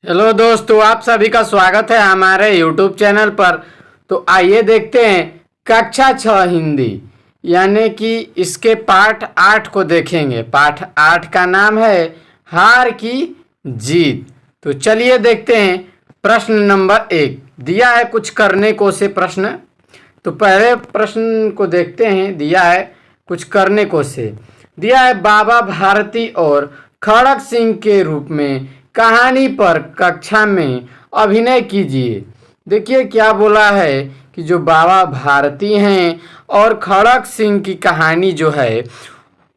Hello दोस्तों, आप सभी का स्वागत है हमारे YouTube चैनल पर। तो आइए देखते हैं कक्षा 6 हिंदी यानी कि इसके पाठ 8 को देखेंगे। पाठ 8 का नाम है हार की जीत। तो चलिए देखते हैं। प्रश्न नंबर 1 दिया है कुछ करने को से प्रश्न। तो पहले प्रश्न को देखते हैं। दिया है कुछ करने को से, दिया है बाबा भारती और खड़क सिंह के रूप में कहानी पर कक्षा में अभिनय कीजिए। देखिए क्या बोला है कि जो बाबा भारती हैं और खड़क सिंह की कहानी जो है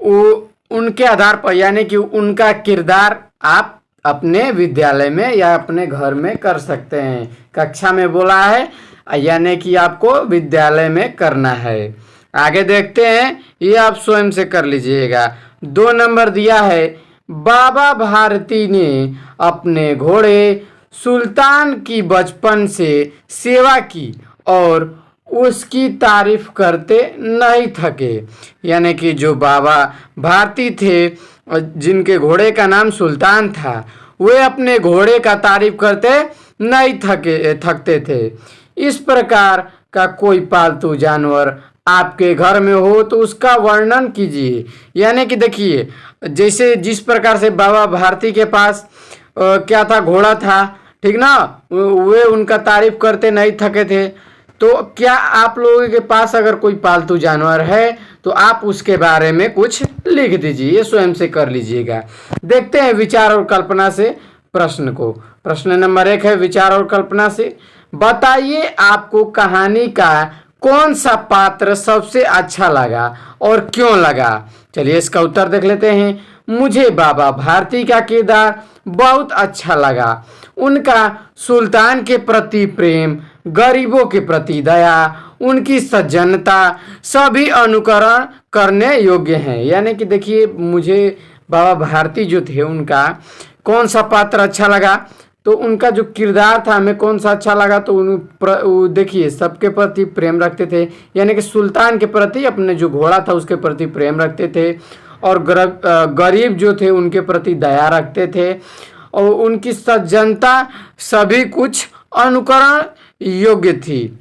वो उनके आधार पर यानी कि उनका किरदार आप अपने विद्यालय में या अपने घर में कर सकते हैं। कक्षा में बोला है यानी कि आपको विद्यालय में करना है। आगे देखते हैं, ये आप स्वयं से कर लीजिएगा। 2 नंबर दिया है बाबा भारती ने अपने घोड़े सुल्तान की बचपन से सेवा की और उसकी तारीफ करते नहीं थके। यानी कि जो बाबा भारती थे जिनके घोड़े का नाम सुल्तान था, वे अपने घोड़े का तारीफ करते नहीं थकते थे। इस प्रकार का कोई पालतू जानवर आपके घर में हो तो उसका वर्णन कीजिए। यानी कि देखिए, जैसे जिस प्रकार से बाबा भारती के पास क्या था, घोड़ा था, ठीक ना, वे उनका तारीफ करते नहीं थके थे। तो क्या आप लोगों के पास अगर कोई पालतू जानवर है तो आप उसके बारे में कुछ लिख दीजिए, स्वयं से कर लीजिएगा। देखते हैं विचार और कल्पना से प्रश्न को। प्रश्न नंबर 1 है विचार और कल्पना से। बताइए आपको कहानी का कौन सा पात्र सबसे अच्छा लगा और क्यों लगा। चलिए इसका उत्तर देख लेते हैं। मुझे बाबा भारती का किरदार बहुत अच्छा लगा। उनका सुल्तान के प्रति प्रेम, गरीबों के प्रति दया, उनकी सज्जनता सभी अनुकरण करने योग्य हैं। यानी कि देखिए, मुझे बाबा भारती जो थे उनका कौन सा पात्र अच्छा लगा, तो उनका जो किरदार था हमें कौन सा अच्छा लगा। तो देखिए सबके प्रति प्रेम रखते थे, यानी कि सुल्तान के प्रति, अपने जो घोड़ा था उसके प्रति प्रेम रखते थे, और गरीब जो थे उनके प्रति दया रखते थे, और उनकी सज्जनता सभी कुछ अनुकरण योग्य थी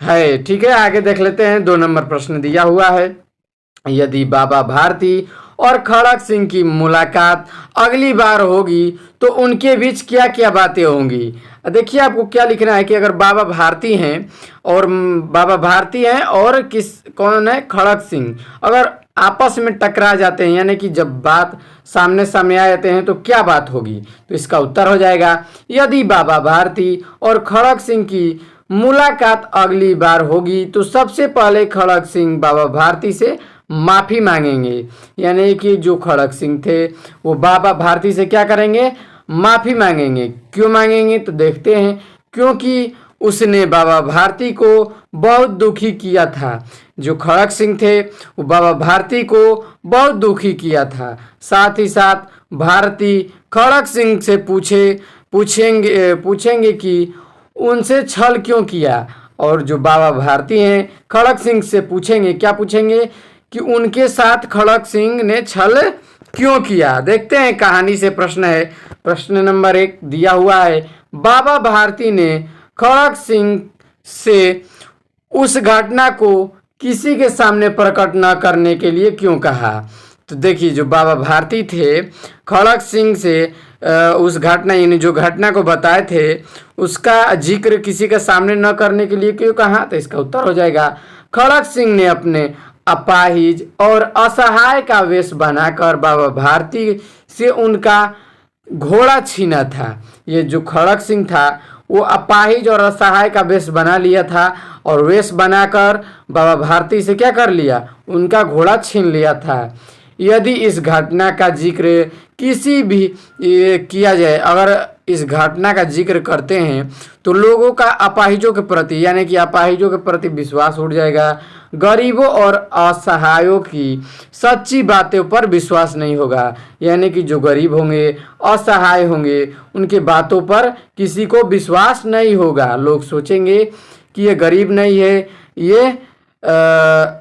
है। ठीक है, आगे देख लेते हैं। 2 नंबर प्रश्न दिया हुआ है। यदि बाबा भारती और खड़क सिंह की मुलाकात अगली बार होगी तो उनके बीच क्या क्या बातें होंगी। देखिए आपको क्या लिखना है कि अगर बाबा भारती हैं और कौन है, खड़क सिंह, अगर आपस में टकरा जाते हैं यानी कि जब बात सामने सामने आ जाते हैं तो क्या बात होगी। तो इसका उत्तर हो जाएगा, यदि बाबा भारती और खड़क सिंह की मुलाकात अगली बार होगी तो सबसे पहले खड़क सिंह बाबा भारती से माफ़ी मांगेंगे। यानी कि जो खड़क सिंह थे वो बाबा भारती से क्या करेंगे, माफ़ी मांगेंगे। क्यों मांगेंगे तो देखते हैं, क्योंकि उसने बाबा भारती को बहुत दुखी किया था। जो खड़क सिंह थे वो बाबा भारती को बहुत दुखी किया था। साथ ही साथ भारती खड़क सिंह से पूछेंगे कि उनसे छल क्यों किया, और जो बाबा भारती हैं खड़क सिंह से पूछेंगे, क्या पूछेंगे कि उनके साथ खड़क सिंह ने छल क्यों किया। देखते हैं कहानी से प्रश्न है। प्रश्न नंबर 1 दिया हुआ है, बाबा भारती ने खड़क सिंह से उस घटना को किसी के सामने प्रकट न करने के लिए क्यों कहा। तो देखिए, जो बाबा भारती थे खड़क सिंह से उस घटना यानी जो घटना को बताए थे उसका जिक्र किसी के सामने न करने के लिए क्यों कहा। तो इसका उत्तर हो जाएगा, खड़क सिंह ने अपने अपाहिज और असहाय का वेश बनाकर बाबा भारती से उनका घोड़ा छीना था। ये जो खड़क सिंह था वो अपाहिज और असहाय का वेश बना लिया था और वेश बनाकर बाबा भारती से क्या कर लिया, उनका घोड़ा छीन लिया था। यदि इस घटना का जिक्र किसी भी किया जाए, अगर इस घटना का जिक्र करते हैं तो लोगों का अपाहिजों के प्रति यानी कि अपाहिजों के प्रति विश्वास उठ जाएगा। गरीबों और असहायों की सच्ची बातों पर विश्वास नहीं होगा। यानी कि जो गरीब होंगे, असहाय होंगे, उनके बातों पर किसी को विश्वास नहीं होगा। लोग सोचेंगे कि ये गरीब नहीं है, ये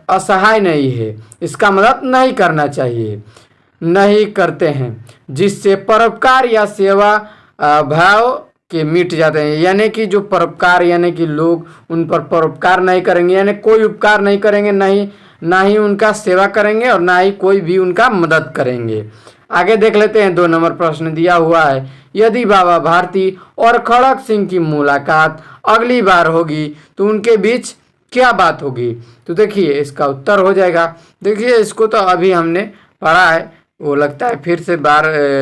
असहाय नहीं है, इसका मदद नहीं करना चाहिए, नहीं करते हैं, जिससे परोपकार या सेवा भाव के मिट जाते हैं, यानी कि जो परोपकार, यानी कि लोग उन पर परोपकार नहीं करेंगे, यानी कोई उपकार नहीं करेंगे, ना ही उनका सेवा करेंगे और ना ही कोई भी उनका मदद करेंगे। आगे देख लेते हैं 2 नंबर प्रश्न दिया हुआ है, यदि बाबा भारती और खड़क सिंह की मुलाकात अगली बार होगी तो उनके बीच क्या बात होगी। तो देखिए इसका उत्तर हो जाएगा, देखिए इसको तो अभी हमने पढ़ा है, वो लगता है फिर से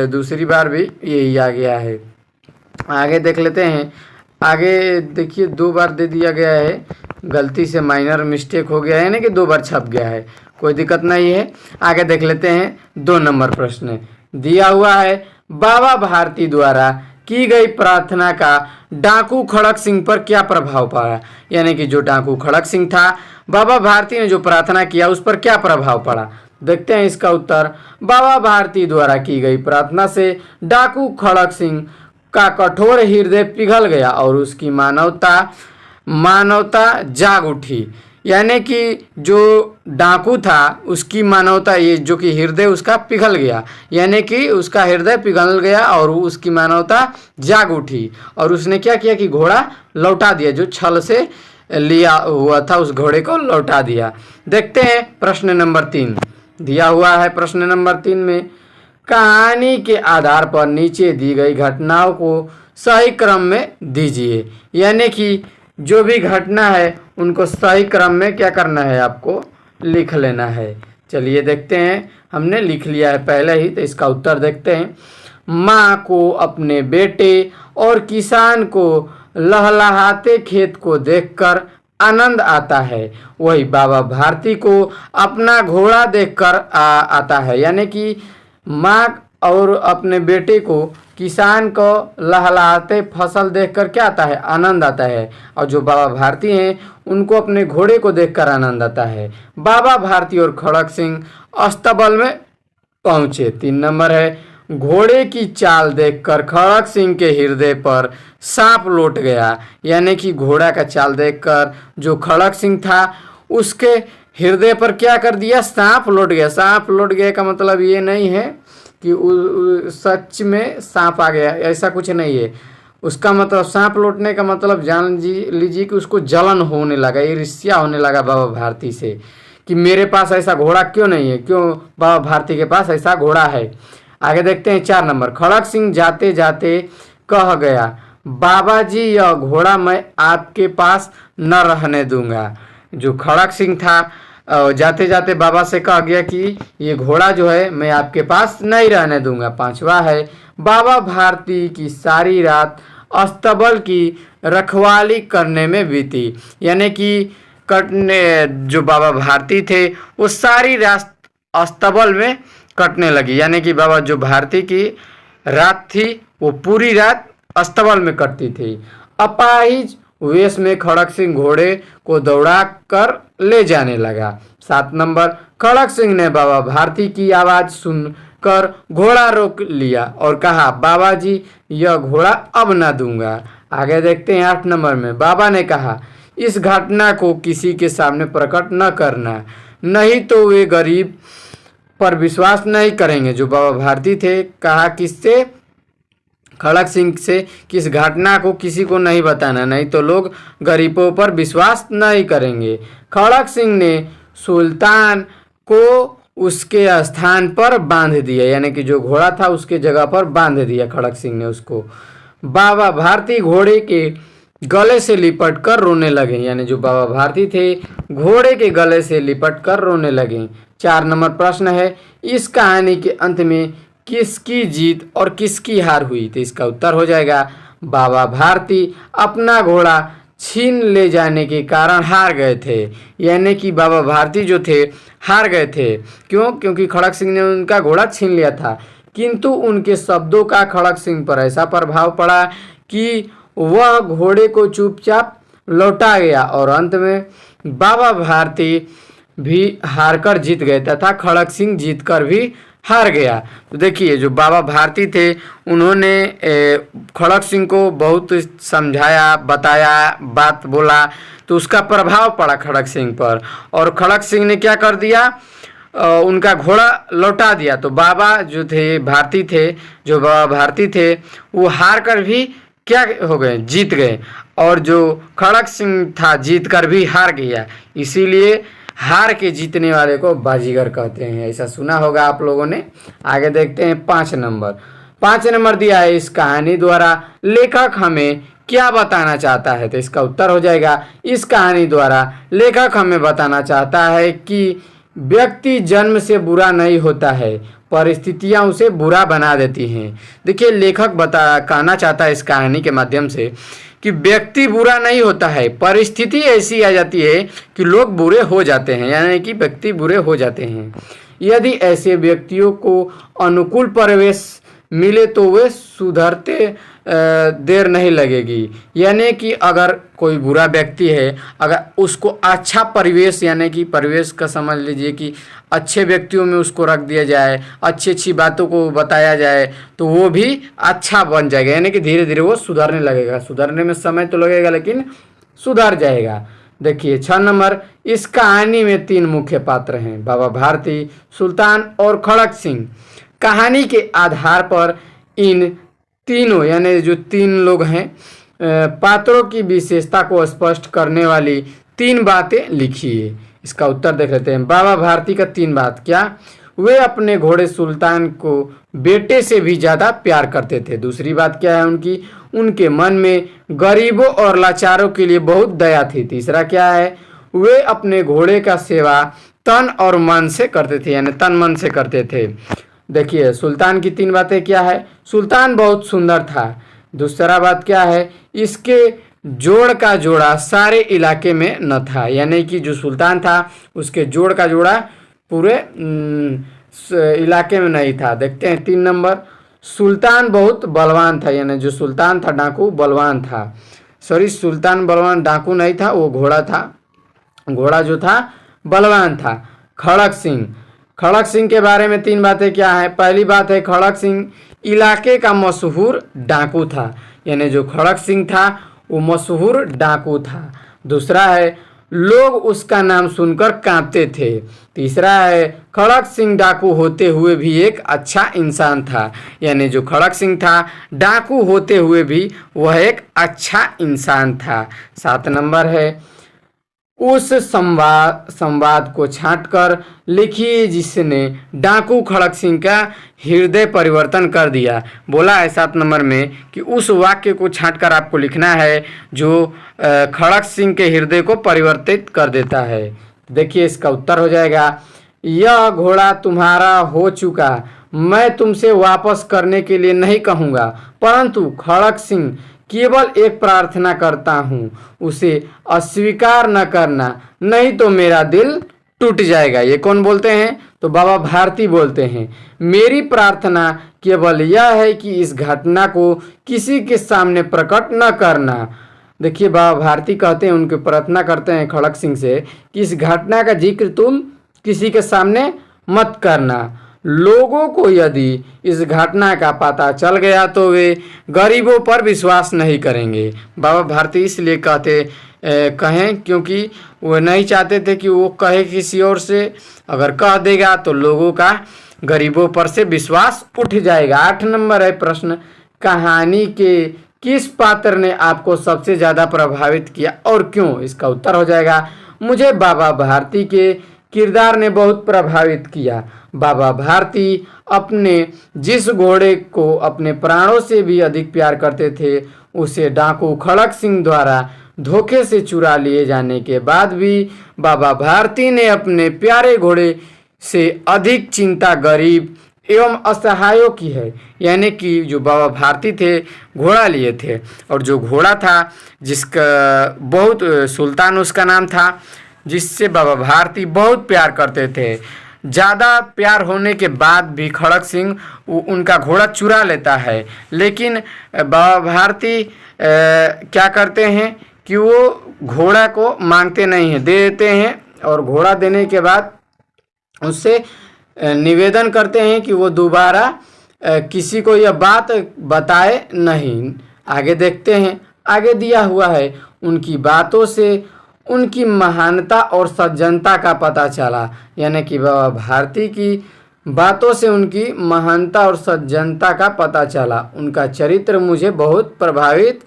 दूसरी बार भी यही आ गया है। आगे देख लेते हैं, आगे देखिए 2 बार दे दिया गया है, गलती से माइनर मिस्टेक हो गया है, यानी कि 2 बार छप गया है, कोई दिक्कत नहीं है। आगे देख लेते हैं 2 नंबर प्रश्न दिया हुआ है, बाबा भारती द्वारा की गई प्रार्थना का डाकू खड़क सिंह पर क्या प्रभाव पड़ा। यानी कि जो डाकू खड़क सिंह था, बाबा भारती ने जो प्रार्थना किया उस पर क्या प्रभाव पड़ा। देखते हैं इसका उत्तर, बाबा भारती द्वारा की गई प्रार्थना से डाकू खड़क सिंह का कठोर हृदय पिघल गया और उसकी मानवता जाग उठी। यानी कि जो डाकू था उसकी मानवता, ये जो कि हृदय उसका पिघल गया, यानी कि उसका हृदय पिघल गया और उसकी मानवता जाग उठी और उसने क्या किया कि घोड़ा लौटा दिया, जो छल से लिया हुआ था उस घोड़े को लौटा दिया। देखते हैं प्रश्न नंबर 3 दिया हुआ है। प्रश्न नंबर 3 में कहानी के आधार पर नीचे दी गई घटनाओं को सही क्रम में दीजिए। यानी कि जो भी घटना है उनको सही क्रम में क्या करना है, आपको लिख लेना है। चलिए देखते हैं, हमने लिख लिया है पहले ही, तो इसका उत्तर देखते हैं। माँ को अपने बेटे और किसान को लहलहाते खेत को देखकर आनंद आता है, वही बाबा भारती को अपना घोड़ा देखकर आता है। यानी कि माँ और अपने बेटे को, किसान को लहलहाते फसल देखकर क्या आता है, आनंद आता है, और जो बाबा भारती हैं उनको अपने घोड़े को देखकर आनंद आता है। बाबा भारती और खड़क सिंह अस्तबल में पहुंचे। 3 नंबर है, घोड़े की चाल देखकर खड़क सिंह के हृदय पर सांप लौट गया। यानी कि घोड़ा का चाल देखकर जो खड़क सिंह था उसके हृदय पर क्या कर दिया, सांप लौट गया। सांप लौट गया का मतलब ये नहीं है कि सच में सांप आ गया, ऐसा कुछ नहीं है। उसका मतलब सांप लौटने का मतलब जान लीजिए कि उसको जलन होने लगा, ईर्ष्या होने लगा बाबा भारती से कि मेरे पास ऐसा घोड़ा क्यों नहीं है, क्यों बाबा भारती के पास ऐसा घोड़ा है। आगे देखते हैं 4 नंबर, खड़क सिंह जाते जाते कह गया, बाबा जी यह घोड़ा मैं आपके पास न रहने दूंगा। जो खड़क सिंह था जाते जाते बाबा से कह गया कि ये घोड़ा जो है मैं आपके पास नहीं रहने दूंगा। 5वां है, बाबा भारती की सारी रात अस्तबल की रखवाली करने में बीती। यानी कि जो बाबा भारती थे वो सारी रात अस्तबल में कटने लगी। यानी कि बाबा जो भारती की रात थी वो पूरी रात अस्तबल में कटती थी। अपाहिज वेश में खड़क सिंह घोड़े को दौड़ा कर ले जाने लगा। 7 नंबर, खड़क सिंह ने बाबा भारती की आवाज सुनकर घोड़ा रोक लिया और कहा, बाबा जी यह घोड़ा अब ना दूंगा। आगे देखते हैं 8 नंबर में, बाबा ने कहा, इस घटना को किसी के सामने प्रकट न करना, नहीं तो वे गरीब पर विश्वास नहीं करेंगे। जो बाबा भारती थे, कहा किससे, खड़क सिंह से, किस घटना को किसी को नहीं बताना, नहीं तो लोग गरीबों पर विश्वास नहीं करेंगे। खड़क सिंह ने सुल्तान को उसके स्थान पर बांध दिया। यानी कि जो घोड़ा था उसके जगह पर बांध दिया खड़क सिंह ने उसको। बाबा भारती घोड़े के गले से लिपट कर रोने लगे। यानी जो बाबा भारती थे घोड़े के गले से लिपट कर रोने लगे। 4 नंबर प्रश्न है, इस कहानी के अंत में किसकी जीत और किसकी हार हुई। तो इसका उत्तर हो जाएगा, बाबा भारती अपना घोड़ा छीन ले जाने के कारण हार गए थे। यानी कि बाबा भारती जो थे हार गए थे। क्यों? क्योंकि खड़क सिंह ने उनका घोड़ा छीन लिया था, किंतु उनके शब्दों का खड़क सिंह पर ऐसा प्रभाव पड़ा कि वह घोड़े को चुपचाप लौटा गया और अंत में बाबा भारती भी हारकर जीत गए तथा खड़क सिंह जीतकर भी हार गया। तो देखिए जो बाबा भारती थे उन्होंने खड़क सिंह को बहुत समझाया, बताया, बात बोला, तो उसका प्रभाव पड़ा खड़क सिंह पर और खड़क सिंह ने क्या कर दिया, उनका घोड़ा लौटा दिया तो बाबा जो थे भारती थे, जो बाबा भारती थे वो हार कर भी क्या हो गए, जीत गए। और जो खड़क सिंह था जीत कर भी हार गया, इसीलिए हार के जीतने वाले को बाजीगर कहते हैं। ऐसा सुना होगा आप लोगों ने। आगे देखते हैं 5 नंबर। 5 नंबर दिया है, इस कहानी द्वारा लेखक हमें क्या बताना चाहता है। तो इसका उत्तर हो जाएगा, इस कहानी द्वारा लेखक हमें बताना चाहता है कि व्यक्ति जन्म से बुरा नहीं होता है, परिस्थितियां उसे बुरा बना देती हैं। देखिए लेखक कहना चाहता है इस कहानी के माध्यम से कि व्यक्ति बुरा नहीं होता है, परिस्थिति ऐसी आ जाती है कि लोग बुरे हो जाते हैं, यानी कि व्यक्ति बुरे हो जाते हैं। यदि ऐसे व्यक्तियों को अनुकूल परिवेश मिले तो वे सुधरते देर नहीं लगेगी। यानी कि अगर कोई बुरा व्यक्ति है, अगर उसको अच्छा परिवेश, यानी कि परिवेश का समझ लीजिए कि अच्छे व्यक्तियों में उसको रख दिया जाए, अच्छी अच्छी बातों को बताया जाए तो वो भी अच्छा बन जाएगा, यानी कि धीरे धीरे वो सुधरने लगेगा। सुधरने में समय तो लगेगा लेकिन सुधर जाएगा। देखिए 6 नंबर, इस कहानी में 3 मुख्य पात्र हैं, बाबा भारती, सुल्तान और खड़क सिंह। कहानी के आधार पर इन तीनों यानी जो 3 लोग हैं पात्रों की विशेषता को स्पष्ट करने वाली 3 बातें लिखिए। इसका उत्तर देख लेते हैं। बाबा भारती का 3 बात क्या, वे अपने घोड़े सुल्तान को बेटे से भी ज़्यादा प्यार करते थे। दूसरी बात क्या है उनकी, उनके मन में गरीबों और लाचारों के लिए बहुत दया थी। तीसरा क्या है, वे अपने घोड़े का सेवा तन और मन से करते थे, यानी तन मन से करते थे। देखिए सुल्तान की 3 बातें क्या है, सुल्तान बहुत सुंदर था। दूसरा बात क्या है, इसके जोड़ का जोड़ा सारे इलाके में न था, यानी कि जो सुल्तान था उसके जोड़ का जोड़ा पूरे इलाके में नहीं था। देखते हैं 3 नंबर, सुल्तान बहुत बलवान था, यानी जो सुल्तान था डाकू बलवान था। सॉरी, सुल्तान बलवान डाकू नहीं था, वो घोड़ा था, घोड़ा जो था बलवान था। खड़क सिंह, खड़क सिंह के बारे में 3 बातें क्या है। पहली बात है, खड़क सिंह इलाके का मशहूर डाकू था, यानी जो खड़क सिंह था वो मशहूर डाकू था। दूसरा है, लोग उसका नाम सुनकर कांपते थे। तीसरा है, खड़क सिंह डाकू होते हुए भी एक अच्छा इंसान था, यानी जो खड़क सिंह था डाकू होते हुए भी वह एक अच्छा इंसान था। 7 नंबर है, उस संवाद को छांटकर लिखिए जिसने डाकू खड़क सिंह का हृदय परिवर्तन कर दिया। बोला है 7 नंबर में कि उस वाक्य को छांटकर आपको लिखना है जो खड़क सिंह के हृदय को परिवर्तित कर देता है। देखिए इसका उत्तर हो जाएगा, यह घोड़ा तुम्हारा हो चुका, मैं तुमसे वापस करने के लिए नहीं कहूँगा, परंतु खड़क सिंह केवल एक प्रार्थना करता हूँ, उसे अस्वीकार न करना, नहीं तो मेरा दिल टूट जाएगा। ये कौन बोलते हैं, तो बाबा भारती बोलते हैं। मेरी प्रार्थना केवल यह है कि इस घटना को किसी के सामने प्रकट न करना। देखिए बाबा भारती कहते हैं, उनकी प्रार्थना करते हैं खड़क सिंह से कि इस घटना का जिक्र तुम किसी के सामने मत करना। लोगों को यदि इस घटना का पता चल गया तो वे गरीबों पर विश्वास नहीं करेंगे। बाबा भारती इसलिए कहें क्योंकि वो नहीं चाहते थे कि वो कहे किसी और से, अगर कह देगा तो लोगों का गरीबों पर से विश्वास उठ जाएगा। 8 नंबर है प्रश्न, कहानी के किस पात्र ने आपको सबसे ज़्यादा प्रभावित किया और क्यों। इसका उत्तर हो जाएगा, मुझे बाबा भारती के किरदार ने बहुत प्रभावित किया। बाबा भारती अपने जिस घोड़े को अपने प्राणों से भी अधिक प्यार करते थे, उसे डाकू खड़क सिंह द्वारा धोखे से चुरा लिए जाने के बाद भी बाबा भारती ने अपने प्यारे घोड़े से अधिक चिंता गरीब एवं असहायों की है। यानी कि जो बाबा भारती थे घोड़ा लिए थे, और जो घोड़ा था जिसका बहुत सुल्तान उसका नाम था, जिससे बाबा भारती बहुत प्यार करते थे। ज़्यादा प्यार होने के बाद भी खड़क सिंह उनका घोड़ा चुरा लेता है, लेकिन बाबा भारती क्या करते हैं कि वो घोड़ा को मांगते नहीं हैं, दे देते हैं, और घोड़ा देने के बाद उससे निवेदन करते हैं कि वो दोबारा किसी को यह बात बताए नहीं। आगे देखते हैं, आगे दिया हुआ है, उनकी बातों से उनकी महानता और सज्जनता का पता चला। यानी कि बाबा भारती की बातों से उनकी महानता और सज्जनता का पता चला। उनका चरित्र मुझे बहुत प्रभावित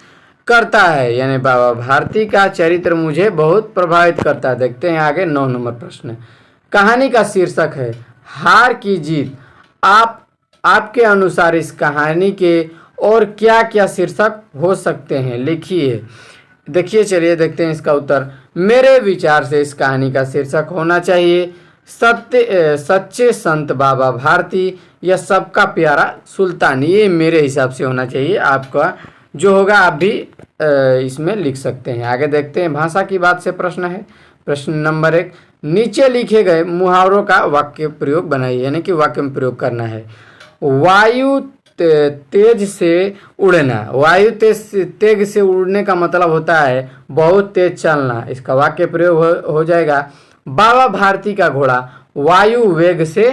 करता है। यानी बाबा भारती का चरित्र मुझे बहुत प्रभावित करता है। देखते हैं आगे 9 नंबर प्रश्न। कहानी का शीर्षक है हार की जीत। आपके अनुसार इस कहानी के और क्या क्या शीर्षक हो सकते हैं, लिखिए। देखिए, चलिए देखते हैं इसका उत्तर। मेरे विचार से इस कहानी का शीर्षक होना चाहिए सच्चे संत बाबा भारती या सबका प्यारा सुल्तान। ये मेरे हिसाब से होना चाहिए। आपका जो होगा आप भी इसमें लिख सकते हैं। आगे देखते हैं। भाषा की बात से प्रश्न है। प्रश्न नंबर 1, नीचे लिखे गए मुहावरों का वाक्य प्रयोग बनाइए। यानी कि वाक्य में प्रयोग करना है। वायु तेज से उड़ना। वायु तेज से उड़ने का मतलब होता है बहुत तेज चलना। इसका वाक्य प्रयोग हो जाएगा बाबा भारती का घोड़ा वायु वेग से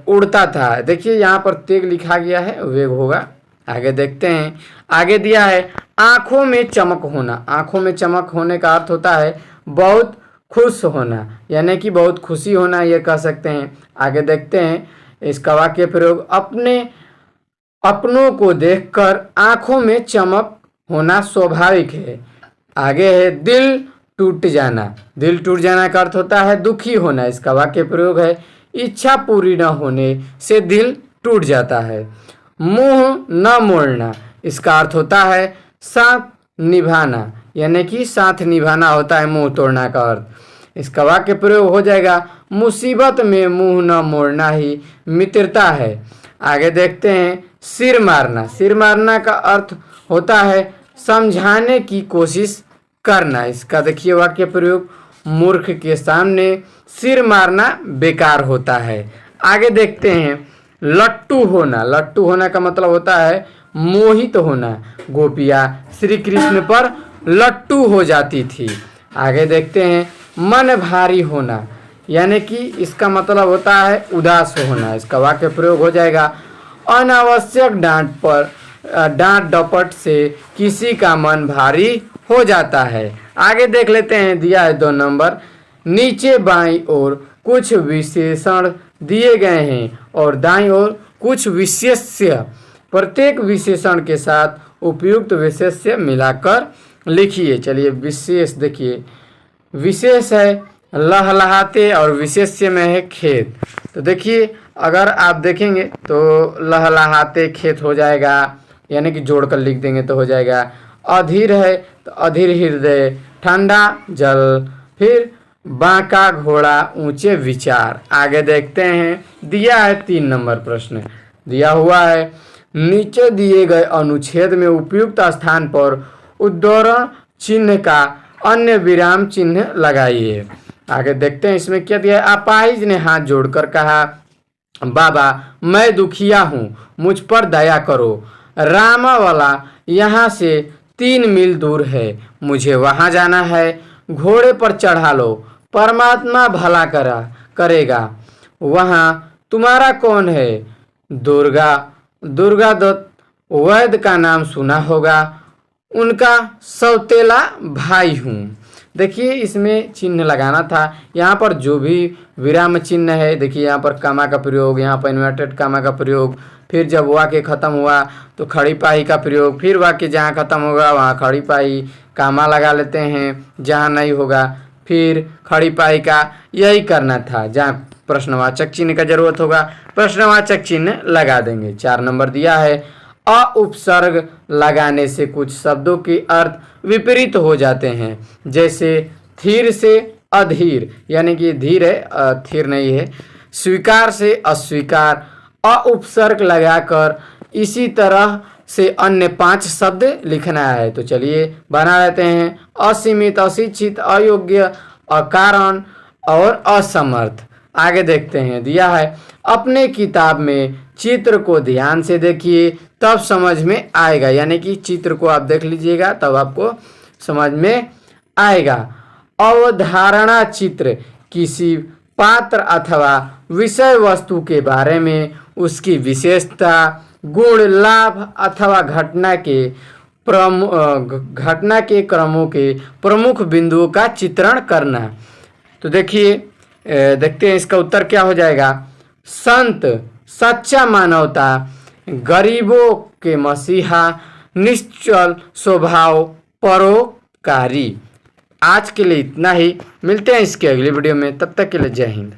उड़ता था। देखिए यहाँ पर तेग लिखा गया है, वेग होगा। आगे देखते हैं। आगे दिया है आंखों में चमक होना। आंखों में चमक होने का अर्थ होता है बहुत खुश होना, यानी कि बहुत खुशी होना, ये कह सकते हैं। आगे देखते हैं इसका वाक्य प्रयोग। अपनों को देखकर आंखों में चमक होना स्वाभाविक है। आगे है दिल टूट जाना। दिल टूट जाना का अर्थ होता है दुखी होना। इसका वाक्य प्रयोग है इच्छा पूरी न होने से दिल टूट जाता है। मुंह न मोड़ना। इसका अर्थ होता है साथ निभाना, यानी कि साथ निभाना होता है मुंह तोड़ना का अर्थ। इसका वाक्य प्रयोग हो जाएगा मुसीबत में मुंह न मोड़ना ही मित्रता है। आगे देखते हैं सिर मारना। सिर मारना का अर्थ होता है समझाने की कोशिश करना। इसका देखिए वाक्य प्रयोग मूर्ख के सामने सिर मारना बेकार होता है। आगे देखते हैं लट्टू होना। लट्टू होना का मतलब होता है मोहित होना। गोपियाँ श्री कृष्ण पर लट्टू हो जाती थी। आगे देखते हैं मन भारी होना, यानी कि इसका मतलब होता है उदास होना। इसका वाक्य प्रयोग हो जाएगा अनावश्यक डांट डपट से किसी का मन भारी हो जाता है। आगे देख लेते हैं। दिया है 2 नंबर। नीचे बाईं ओर कुछ विशेषण दिए गए हैं और दाईं ओर कुछ विशेष्य। प्रत्येक विशेषण के साथ उपयुक्त विशेष्य मिलाकर लिखिए। चलिए विशेष देखिए। विशेष है लहलहाते और विशेष्य में है खेत। तो देखिए अगर आप देखेंगे तो लहलहाते खेत हो जाएगा, यानी कि जोड़कर लिख देंगे तो हो जाएगा। अधीर है तो अधीर हृदय, ठंडा जल, फिर बांका घोड़ा, ऊंचे विचार। आगे देखते हैं। दिया है 3 नंबर प्रश्न। दिया हुआ है नीचे दिए गए अनुच्छेद में उपयुक्त स्थान पर उद्धरण चिन्ह का अन्य विराम चिन्ह लगाइए। आगे देखते हैं इसमें क्या दिया है। अपाहिज ने हाथ जोड़कर कहा बाबा मैं दुखिया हूँ, मुझ पर दया करो। रामावाला यहाँ से 3 मील दूर है, मुझे वहाँ जाना है। घोड़े पर चढ़ा लो, परमात्मा भला करेगा। वहाँ तुम्हारा कौन है? दुर्गा दत्त वैद्य का नाम सुना होगा, उनका सौतेला भाई हूँ। देखिए इसमें चिन्ह लगाना था। यहाँ पर जो भी विराम चिन्ह है, देखिए यहाँ पर कामा का प्रयोग, यहाँ पर इन्वर्टेड कामा का प्रयोग, फिर जब वाक्य खत्म हुआ तो खड़ी पाई का प्रयोग, फिर वाक्य जहाँ खत्म होगा वहाँ खड़ी पाई कामा लगा लेते हैं, जहाँ नहीं होगा फिर खड़ी पाई का। यही करना था। जहाँ प्रश्नवाचक चिन्ह का जरूरत होगा प्रश्नवाचक चिन्ह लगा देंगे। 4 नंबर दिया है अ उपसर्ग लगाने से कुछ शब्दों के अर्थ विपरीत हो जाते हैं, जैसे धीर से अधीर, यानी कि धीर है थीर नहीं है। स्वीकार से अस्वीकार। अ उपसर्ग लगाकर इसी तरह से अन्य 5 शब्द लिखना है। तो चलिए बना लेते हैं। असीमित, अशिक्षित, अयोग्य, अकारण और असमर्थ। आगे देखते हैं। दिया है अपने किताब में चित्र को ध्यान से देखिए तब समझ में आएगा, यानी कि चित्र को आप देख लीजिएगा तब आपको समझ में आएगा। अवधारणा चित्र किसी पात्र अथवा विषय वस्तु के बारे में उसकी विशेषता, गुण, लाभ अथवा घटना के घटना के क्रमों के प्रमुख बिंदुओं का चित्रण करना। तो देखिए देखते हैं इसका उत्तर क्या हो जाएगा। संत, सच्चा मानवता, गरीबों के मसीहा, निश्चल स्वभाव, परोपकारी। आज के लिए इतना ही, मिलते हैं इसके अगली वीडियो में, तब तक के लिए जय हिंद।